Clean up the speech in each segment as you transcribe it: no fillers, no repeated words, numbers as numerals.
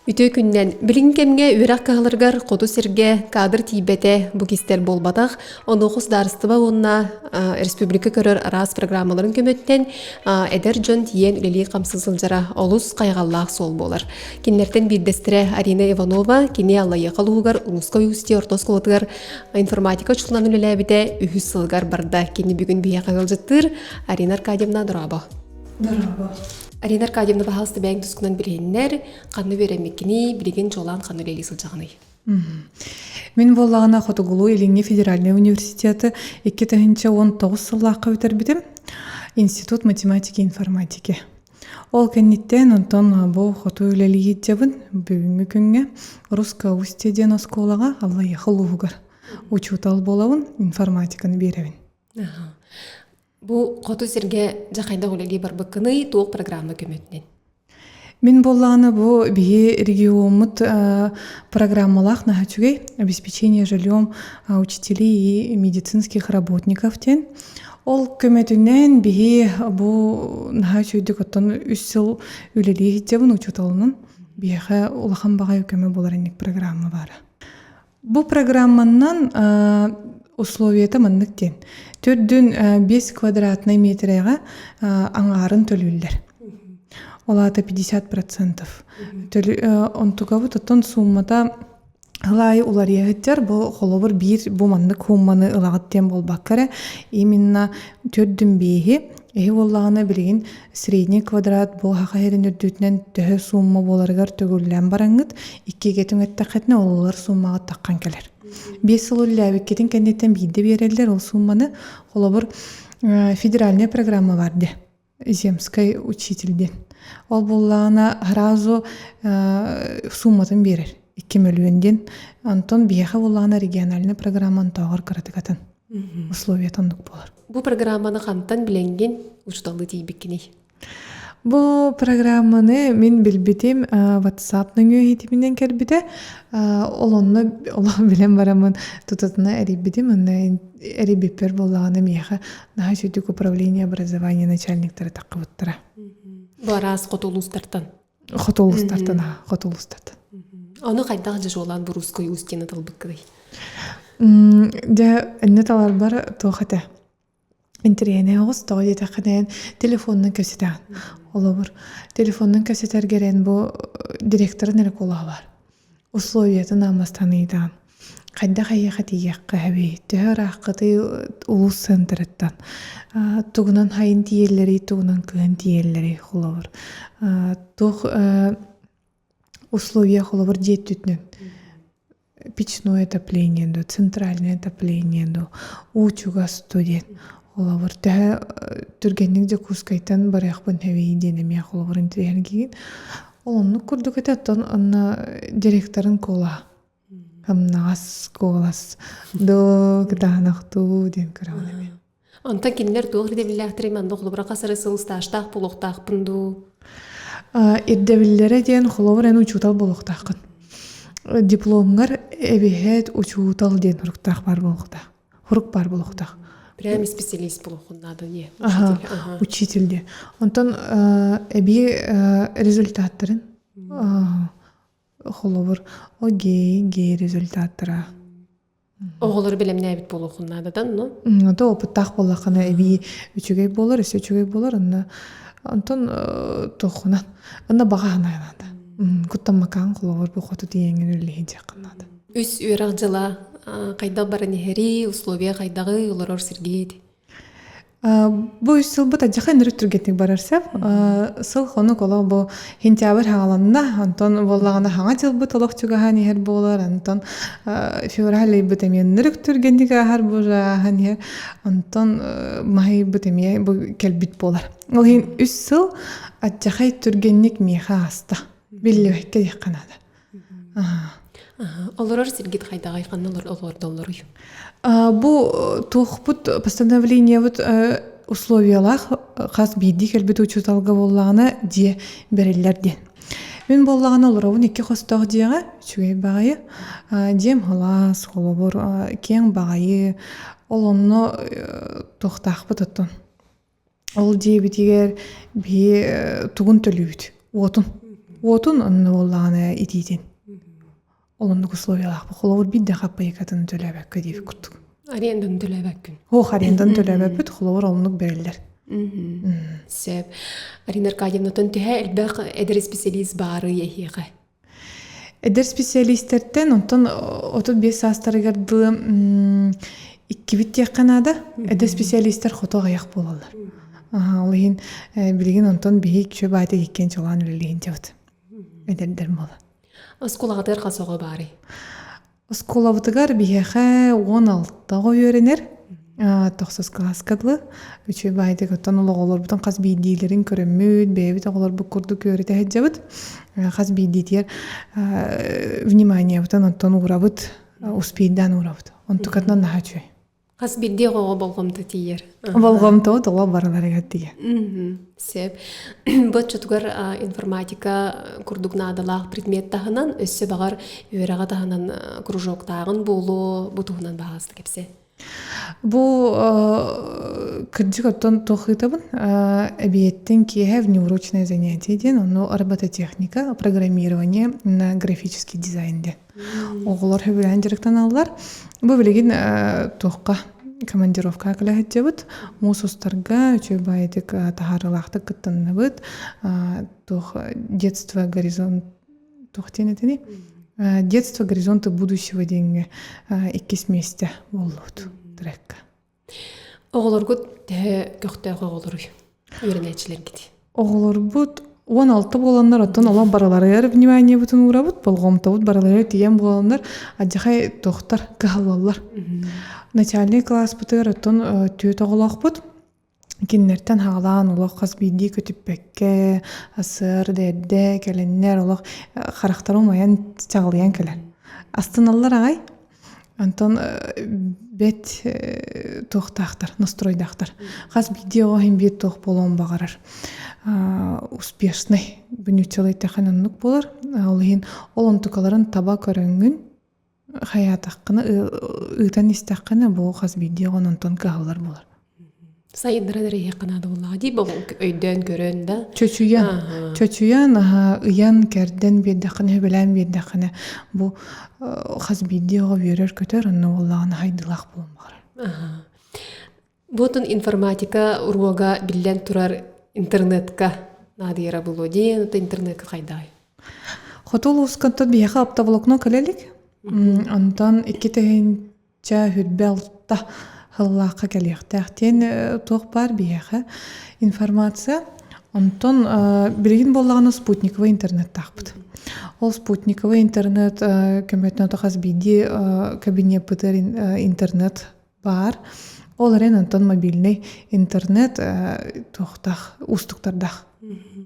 Үтө күннен билин кемге үрак кааларгар коту серге кадр тийбете бу кистер болбатах онуқус дарыстыба онна республика көрөр арас программаларын көмөттен эдер жон тиен үлели камсызылжара олус кайгаллаах сол болар. Киннертен биддестире Арина Иванова кини аллайы калуугар Улуска уюсти ортос колотугар информатика чулнан үлелебите үхүс сылгар барда кини бүгүн бия кагалжыттыр Арина Аркадьевна Дорабо. Арина Аркадьевна бахалысты бәйін түскінен білгеннер, қанны беремеккені білген жолан қанны лейли сылжағыны. Мен болағына Хотугулу Илинге федеральный университеті 2019 сыллаққа өтер бідім. Институт математики и информатики. Ол кәнеттен онтон бұл Хоту үлелі етжабын бүгінгі күнге Руска Устеден осколаға Аллайы қылуғығыр. Учутал болауын информатиканы беревін. Бу коту серге жакайда үлели бар бакыны тоқ программа көмөтнен. Мен болланы бу бие регионмут программалах нахачугей обеспечение жильем учителей и медицинских работников тен. Ол көмөтүнен бие бу нахачуйдык оттон 3 жыл үлели жабын учуталынын биеха улахан багай көмө боларынник программа бар. Бу программанан условията манныктен. Төрдүн 5 квадратный метрega аңарын төлүлдер. Олата 50%. Онтугабы тоттон суммата Алай улар ягыттар бу холобур бир бу маннык хумманы ылагыттен болбаккара именно төрдүн беги боллагына билген средний квадрат бу хахайрын үрдүтүнөн төхө сумма боларгар төгүллән бараңыт 2 кетиңеттакетне олар суммага таккан келер. 5 жыл үлләбеккетин кеннеттен бийде берелдер ол сумманы холобур федеральная программа барды. Земской учительден. Ол боллагына разу сумматын берер. 2 миллионден Антон бияха боллагына региональный программаны тоогор кыратыгатын. Условия тондук болар. Бу программаны кантан биленген учталды тийбеккени. Бу программаны мен билбетим WhatsApp-ның өйтиминен кербите. Олонны билен барамын тутатына эрибетим, аны эрибепер боллагына мияха нахачудук управление образования начальниктары таккыбыттыра. Бу арас Хотулустартан. Хотулустартан. Оны кайдагы жолан бу Русской Устьені тылбыккыдай. Да эннеталар бар тоохата. Интерьене оғыз тоғы детақыден телефонның көсетен. Олабыр. Телефонның көсетер керен бұл директорын әрі қолағы бар. Условиятын амастаныйдан. Қайда қайяға тейеққа әбей. Төхір аққыты ұлыс центреттан. Тұғынан хайын тиелері, тұғынан күйін тиелері қолабыр. Тұқ условия қолабыр жет түтінен. Печное отопление, центральное отопление, учуга студент. Олавыр түргеннің де кускайтан баряқпын әвей денеме қолавыр интерьерін кейін. Олонны күрдік әтеттен онна директорын кола. Хамнағас колас. Дағанақту ден көрауынымен. Онта кенлер тоғыр дебілләқтірі манды қолыбыра қасыры сылысташтақ болуқтақ бұнду? Ирдебіллері ден қолавыр ән учутал болуқтақын. Дипломғар әбіхет учутал ден ұрықтақ бар болуқтақ. Ұрық бар болуқтақ. Прямо специалист надо, не? Учительде. Онтон эби результаттарын холовор гей результаттара. Оғылыр білемне әбіт болуқыннададан, но? Онта опыттақ болақына эби үчігей болар, өсі үчігей болар, онтон тоқынан. Онна баға анайнады. Күттан макан холовор бұл қоты дейенген өлігін жақынады. Үс үйрақ жыла қайда барын ехери, условия қайдағы олар сергейді? Бұл үс сыл бұта жақын үрі түргетік барарсап, сыл қоны қолау бұл хентябыр хағаланына, антон болағына хаңа жыл бұт олық чүгіған ехер болар, антон февралей бұтамен үрік түргендік ағар бұжаған ехер, антон мағай бұтамей бұл кәлбіт болар. Ол хен үс сыл атжақай түргеннік меха аста, белі өкке деққанады. Олар сергейді қайдағы айқанны олар доллар үй? Бу тухпут постановление вот условиялах хас бийди келбет учуталга боллагына дие берелерден. Мен боллагына олоровун 2 хостог диега чугай багайы дем халас холобор кең багайы олонно тохтахпыт оттон. Ол дие битигер би тугун төлүбүт. Отун Отун онны болланы ититин. Олоннук условиялах холовур бидде хаппайкатын төлөбөккө дип курдук. Арендан төлөбөккүн. Арендан төлөбөпүт холовур олоннук берилер. Сеп. Арина Аркадьевна төнтүһэ элбэх эдер специалист бары ехиға. Эдер специалистерден онтон 35 састарыгарды 2 бит яканада эдер специалисттер хото аяк болалар. Олын билген онтон бейик чөп айта еккен чолан үлелеген жабыт. Эдердер мола. Оскулагатыр қасоғы бары. Оскулабытыгар бейеқі 16-ға үйеренер. 9 класскадлы. Үчі байды көттен олық олар бұтын қаз бейдейлерін көріммөд, бейбіт олар бұл күрді көріті әджабыт. Қаз бейдейтер внимание бұтын онтон урабыт, успейдан урабыт. Онты қатынан наға чөй. Қаз бейде қоғы болғымды тейер. Болғымды о, дола баралары ғаттыге. Сеп. Бұт чөтігер информатика күрдігнадылақ предмет тағынан, өссі бағар өйраға тағынан кружок тағын болу бұтығынан бағасты кепсе. Бұл кірдік оттон тоқытабын әбиеттен кейе внеурочное занятие ден, оны робототехника, программирование на графический дизайнде. Оғылар хөбілән директан алылар. Бұл білеген тоққа командировка кіләхет жабыт. Мусустарға үчі байдық тағарылақты күттінні бұд. Детство горизонт тоқтен етіне. Детство горизонты будущего деньги 2 месте болуд трекка. Оғылар күт көқтәғі оғылар үйренәтшілер кеді. Оғылар бұд 16 боландар оттан олан баралары внимание бұтын урабыд, болғымта бұд баралары тиен боландар, аджақай тоқтар қағалалар. Начальный класс бұтығыр оттан түйет оғылақ бұд. Киннертен хағалан олақ қаз бейді көтіппекке, асыр, дәрді, кәленнер олақ қарақтару майан чағылыян кәлер. Астыналар ағай, антон бет тоқтақтар, настройдақтар. Қаз бейді оғайын бет тоқ болуын бағарар. Успешный бүнүчелый тәханынлық болар. Олын тұқаларын таба көріңін, хаятаққыны, ұйтан істаққыны бұл қаз бейді оғын антон қағалар болар. Сайындыра еқанады олаға дей, бұл өйден көрін да? Чөчуян, ұян кәрден беддақыны, өбелән беддақыны. Бұл қаз бейді оға верер көтер, оны олағына хайдылақ болын бағар. Бұтын информатика ұруаға білден тұрар интернетка надыйра болу дейін, ұты интернетка қайдай? Хотол ұскантан бейеға аптабылықны көлелік. Онтан 2 тәйінчә хүрбәлта Халлаққа кәліқтәқтен тоқ бар бейеға информация. Онтон білген болағына спутниковый интернет тақпыд. Ол спутниковый интернет көметін отақаз бейде кабине бұтыр интернет бар. Ол әрен онтон мобильный интернет тоқтақ, ұстықтардақ.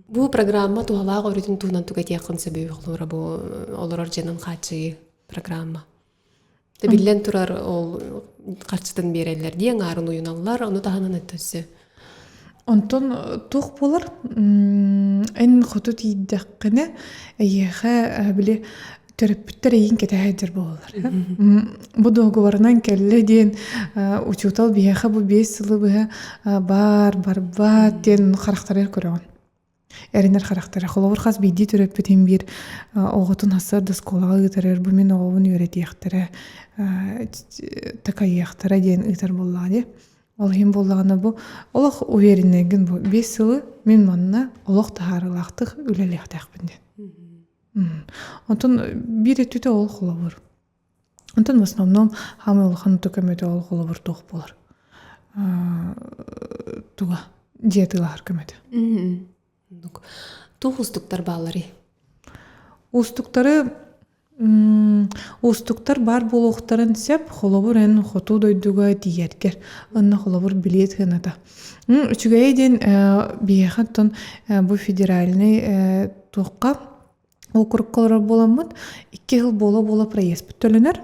Бұл программа туғалақ өретін туғынан туға тияқын сөбей ұғылыра бұл олар жанын қатшы программа. Білен тұрар ол қарчытын берелер дейін арын ойыналар, оны тағынан өттісі. Онтон туқ болар, ән құты тейдіққіне әйеға біле төріппіттер ең кәті әдір болар. Бұл доғығарынан кәлі дейін учутал бейеға бұл 5 сылы бұға бар дейін қарақтарыр көріған. Әрінер қарақтары. Қолауыр қаз бейді төріппітен бір оғытын асыр дұсколаға ұйтарыр. Бұл мен оғын үйрет еқтірі, тақай еқтірі дейін ұйтар болады. Ол ең болағына бұл. Олық увереннеген бұл 5 сылы мен манына олық тағарылақтық үлелектәқ бінде. Онтын бір етуді ол қолауыр. Онтын в основном хамы олықын түкіметі ол қолауыр тоқ болар. Туға диетылар көметі. Тух устуктар балары? Устуктар бар болуқтарын сеп, холобур ән хоту дойдуға диергер. Онна холобур билет ғыната. Үчіге еден бейхаттан бұл федеральный туққа округ колорар боламыд. 2 жыл бола проезд бүттөлінер.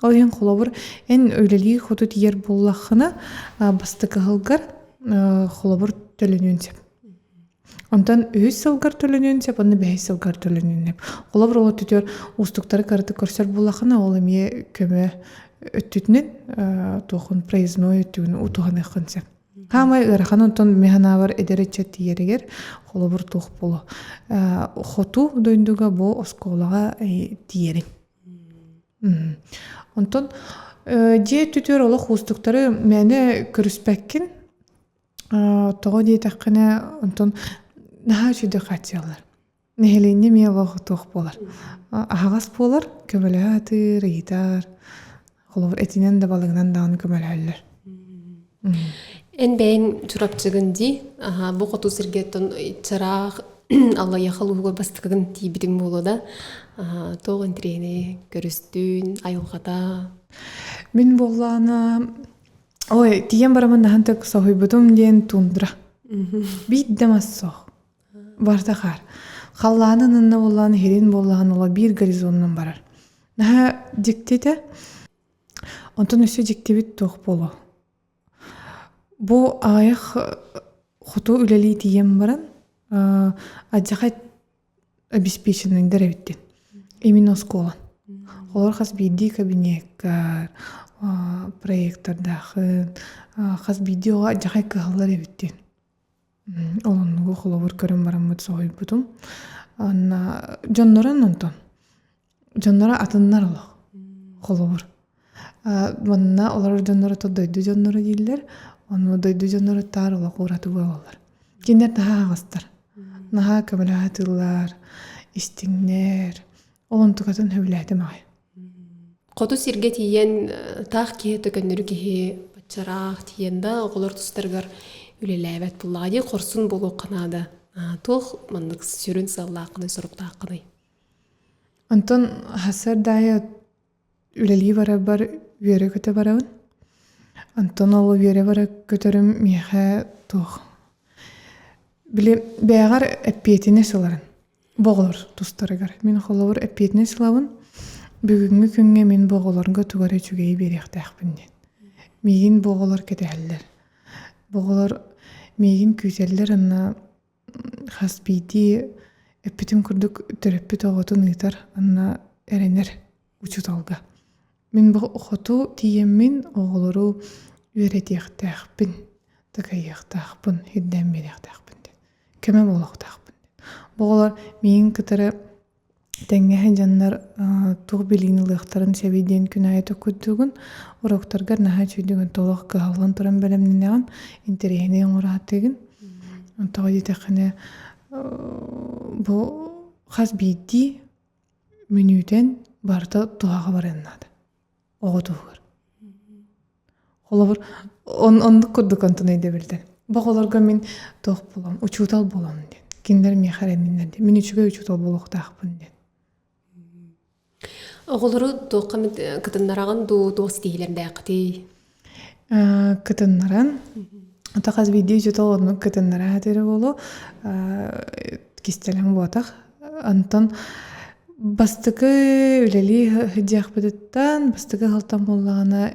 Ол ең холобур ән өйлелігі хоту диер болақына бастықы ғылғар холобур төлінен сеп. Онтан 3 сылғар төлінен сеп, онны 5 сылғар төлінен сеп. Олабыр олы түтер ұстықтары қарыты көрсер болақына ол еме көмі өттітінен тоқын проездной өттігін ұтуған еқін сеп. Хамай ырахан онтон механавар эдеречет тиерегер холобур тух болу. Хоту дойндуга бу осколага тиерин. Онтон же түтөр оло хустуктары мени көрүспеккин. Того дейтаққына онтон наха чүйді қатиялар. Нехелейне ме олығы тоқ болар. Ағас болар, көмілі атыр, гитар. Қолығыр әтінен де балығынан дағын көмілі әлілер. Эн бәйін чурапчығын ди, бұ қоту сіргеттін чарақ алла яқылуға бастықығын тейбітің болу да. Тоғын трені, көрістін, айылғата. Мен болғаны... Ой, тиен барамын нахантық соғойбытым ден тундра. Биддем ассоқ. Бардақар. Қалланын үнні болған, херен болған ола бір горизоннан барар. Наха диктеті, онтын өсі диктебет тоқ болу. Бұ аяқ құту үлелі тиен баран, аджақай обеспеченный дәрәветтен. Именно осколан. Олар қас бидді кабинеттер, проектордағы қаз видеоға жақай кығалар ебіттен. Оланығы қолауыр көрім барамыд соғай бұдым. Жонноран онтон. Жоннора атыннар олақ. Қолауыр. Манна олар жоннора то дойду жоннора дейлер. Оны дойду жоннора тар олақ ұрату болалар. Кендер наға ағастар. Наға көмілі истиңнер. Олан тұқатын өбіләді мағай. Қоту сирге тиен тақ кие төкөннөрү кие бачарақ тиенда оғылар тұстарғар үлеләйбәт бұллади қорсын болу қанады. Тоқ мандық сүрін саллақыны, сұрықтақыны. Антон хасар дайы үлелі бара бар үйері көті барауын. Антон олы үйері бара көтерім меға тоқ. Біле бәғар әппетіне соларын. Боғылар тұстарығар. Мен қолауыр әппетіне солауын. Бүгінгі күнге мен боғыларға туғары чүгей беректі әқпінден. Меген боғылар кетәлілер. Боғылар меген күзелілер анна қас бейді әппетім күрдік түріппет оғытын ұйтар анна әренер ұчыталға. Мен бұл ұқыту тиеммен оғылару өретекті әқпін, тақайықты әқпін, хедден беректі әқпінден. Көмі болақты әқпінден. Боғылар меген кітірі Тәңгәһен жаннар туг билинилыктарын сәбиден күн айты күттүгүн уроктаргар наха чүйдүгүн толок калган туран белемнен интерьене оратыгын антага дитәхне бу хас бидди менютен барта туага барыннады оготугар холобур онды курдук антыны де билден боголорго мен тох болом учутал болом ден киндер мехареннен де мен үчүгө учутал болохтакпын ден Оғылыры тоқымет кытыннараған тоқ стейлерді әқіті? Кытыннаран. Отақаз видео жүтал оның кытыннара әтері болу. Кестелен болатақ. Антон бастықы үлелі хүдияқ бөдіттен, бастықы ғалтан болағына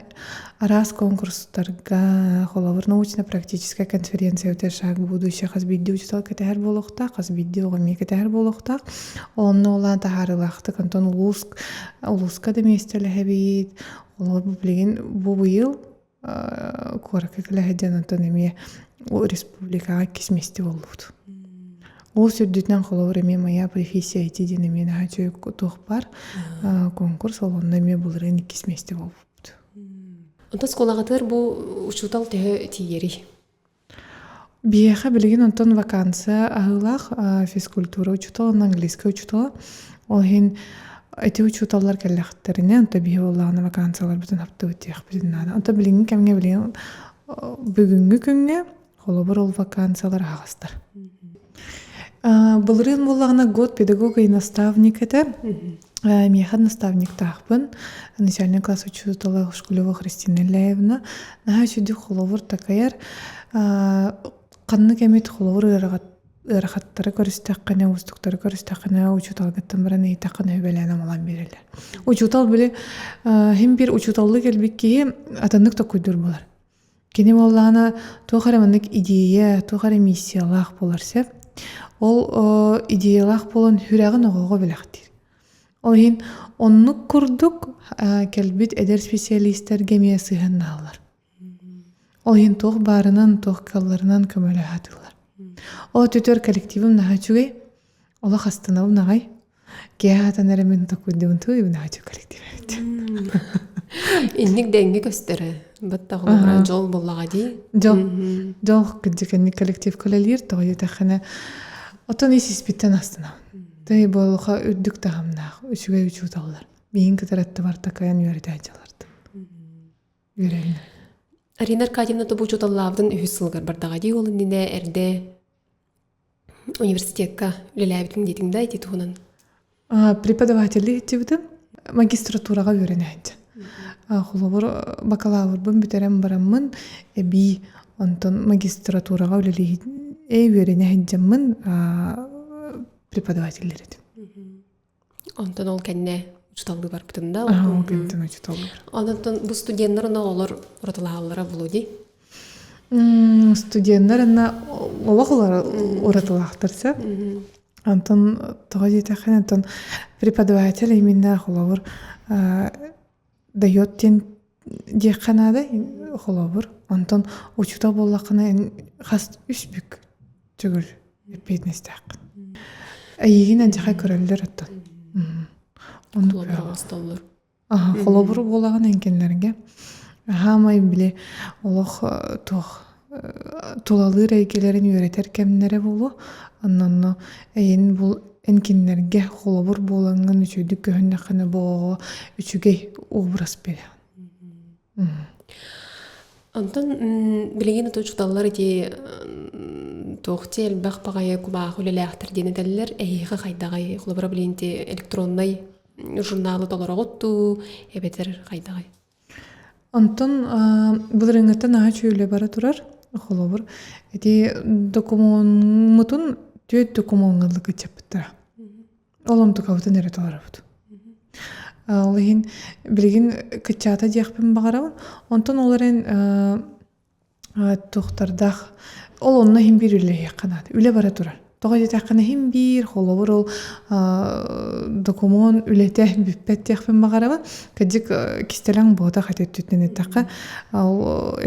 арас конкурстарға қолауыр научно-практическая конференция өтер шаг будущее қаз видео жүтал кәтәр болуқтақ, қаз видео ғаме кәтәр болуқтақ. Олны олан тахарылақтық, Антон Улуска деместелі әбейд. Олар білген бұл бұйыл көрікі кілі Антон еме республикаға кесместі болуды. Ол сүрдітінен қолауыр еме мая профессия етеден емен әчөй тоқ бар конкурс олында еме бұлырын кесместі болуды. Онта сколағатыр бұл ұшутал тиері? Бияқа білген онтан вакансия ағылақ физкультура учутал, английский учутал. Ол хен әте учуталар кәліқтіріне, онта бия олағына вакансиялар бүтін апты өтеқ бүтін ады. Онта білген кәмге білген бүгінгі күнге қолабыр ол вакансиялар ағастыр. Бұлырын болағына год педагога и наставник әті. Механ наставник тахпын, начальный класс учутала Шкулева Христина Ляевна. Наха чуди холовур такаяр, қанны кәмет холовур ырахаттары көрістіққіне, ұстықтары көрістіққіне учуталғаттан біріне етаққына өбеләна малан берелер. Учутал біле, хем бір учуталлы келбекке атандық та көйдір болар. Кені болағына тоқарамандық идея, тоқары миссиялақ болар сәп. Ол идеялақ болан хүрәғын оғуға біләқтір. Ол хин оннук курдук келбит эдер специалисттер гемия сыһыннаалар. Ол ен тоқ барынан, тоқ қалларынан көмөлі хатылар. О төтөр коллективім нағачугай, ола қастанауым нағай. Кеатан әрімен тоқудуын туйым нағачу коллектив. Инник дәңгі көстері. Бәтті ғылыра жол болаға дей? Жол күддікенні коллектив көлелер, тоғы етақына отын есеспеттен астынау. Тәй болуға үрдік тағымнақ, үшіге үші ұталар. Бейін кітаратты бар тақаян үйерді әжаларды. Үйерелі. Арина Аркадьевна тобу чоталлабдын үхіс сылғар бардаға дей олын діне әрде университетка үлеләбітін детіңді айти тұғынан? Преподавателі етебді магистратураға үйерені әнді. Құлыбыр бакалаврбын бітерем барамын, би онтон магистратураға үйерені әнджамын преподавателер едім. Онтон ол кәнне учуталды бар бұтында? Ол кәнтен учуталды бар. Онтон бұл студентларына олар ұратылағалары болу дей? Студентларына олағылар ұратылақтырса. Онтон тоға жетақын, онтон преподаватель именно құлабыр дает тен деканады құлабыр. Онтон учута болақына қаст үшбік жүгіл епетнестақ. Әйеген әнжіға көрелдер оттан. Құлабыр болаған әнкенлерге. Хамай біле олық тулалыр әйкелерін үйретер кәмінері болу. Оннан әйен бұл әнкенлерге құлабыр болаңын үшүйді көхінді қаны болуға үшіге образ бере. Антон, білеген ұты ұчықталылар еті тоқты әлбәқ бағайы күбағы өлелі әқтір дені дәлілер әйеғі қайдағай құлабыра біленте электроннай журналы толара ғотту әбетер қайдағай. Антон, бұл рыңғаттан аға чөйлі бара тұрар құлабыр. Әте документын түйет документыңызлығы чапыттыра. Олым тұқауытын әрі толара бұд. Олығын білген күтчата дияқпен бағарауын. Онтон оларын тұқтардақ ол онына хим бір үлі қанады. Үлі бара тұрар. Тоға жетаққаны хим бір қолабыр ол документ үлеті бүппет дияқпен бағарауын. Кәдік кестелің бұғыда қатет түтінен еттаққа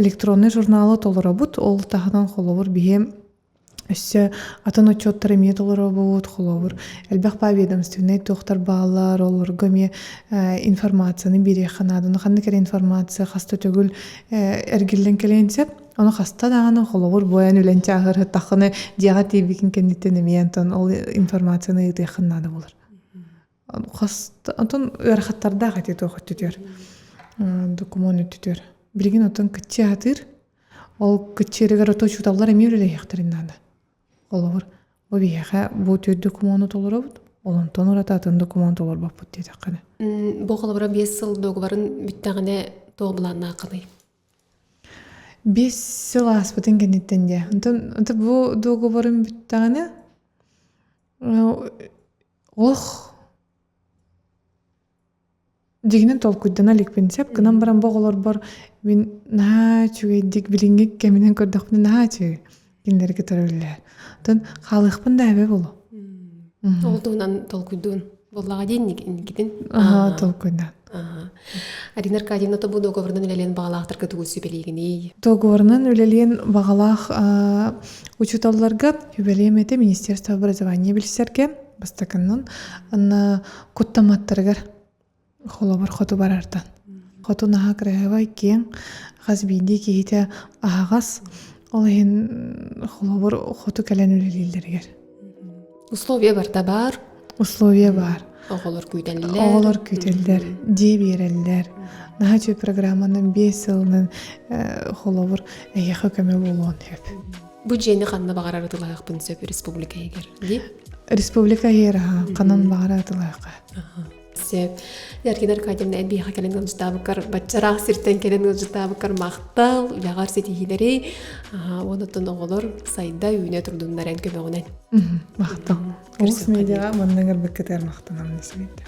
электронный журналы толыра бұд. Ол тағынан қолабыр бейем өсі атын отчеттары ме толыра бұд қолабыр. Әлбәқ ба ведомственный тоқтар бағалар, олар көме информацияны бере қанады. Қанды кәрі информация қасты төгіл әргелден келейінсеп, оны қаста дағаны қолабыр бойан өленчі ағыры тақыны диаға тейбекін кәнеттен емейентін ол информацияны ұйды қынады болыр. Онтын өрқаттарда қатет оқыт түтер, документ түтер. Білген отын күтче атыр, ол күтчерігер отой чуталар әме өлелі яқтырынады. Олар обияға бұл төр документы толыра бұд, олантон ұрататын документы олар бап бұд дейді қаны. Бұл қалабыра 5 сыл доғыбарын бүттіғіне тоғыланына қылай? 5 сыл аспытын кәнеттен де. Онты бұл доғыбарын бүттіғіне оқ дегінен тол күддана лекпенсеп, кынан баран бұғылар бар мен наға чүгей дек біліңгек кәмінен көрдіқпін наға чүгей кендерге тұрылылар. Тон қалықпын да әбе болу. Ол туғынан тол күддуын болаға дейін некетін? Тол күддан. Арина Аркадьевна тобу договорынан үлелен бағалақтыр күтігіл сөбелегіне? Договорынан үлелен бағалақ учуталларға үбелеметі Министерство образования білсерге бастаканнан құттаматтырғар қолабыр қоту барардан. Қоту наға кірәғай кен ғазбейді кейті ағас олайын қолабыр қоту кәлен үлелелдергер. Условия бар да бар? Условия бар. Оғылар күйтелілер? Оғылар күйтелілер, де берелілер. Наға чөй программаның 5 сылының қолабыр әйеқі көмі болуын өп. Бұл жені қанына бағар арытылайық бұн сөп республика егер, де? Республика егер қанын бағар арытылайық. Сөп. Арина Аркадьевна әбейға кәлен ғылжытабықар, батчарақ сірттен кәлен ғылжытабықар мақтал, ұяғар сетігілері, онытын оғылар сайда үйіне тұрдыңдар ән көмеғінен. Мақтал. Ол смедеға мұныңыр бүккетер мақтанам несімейді.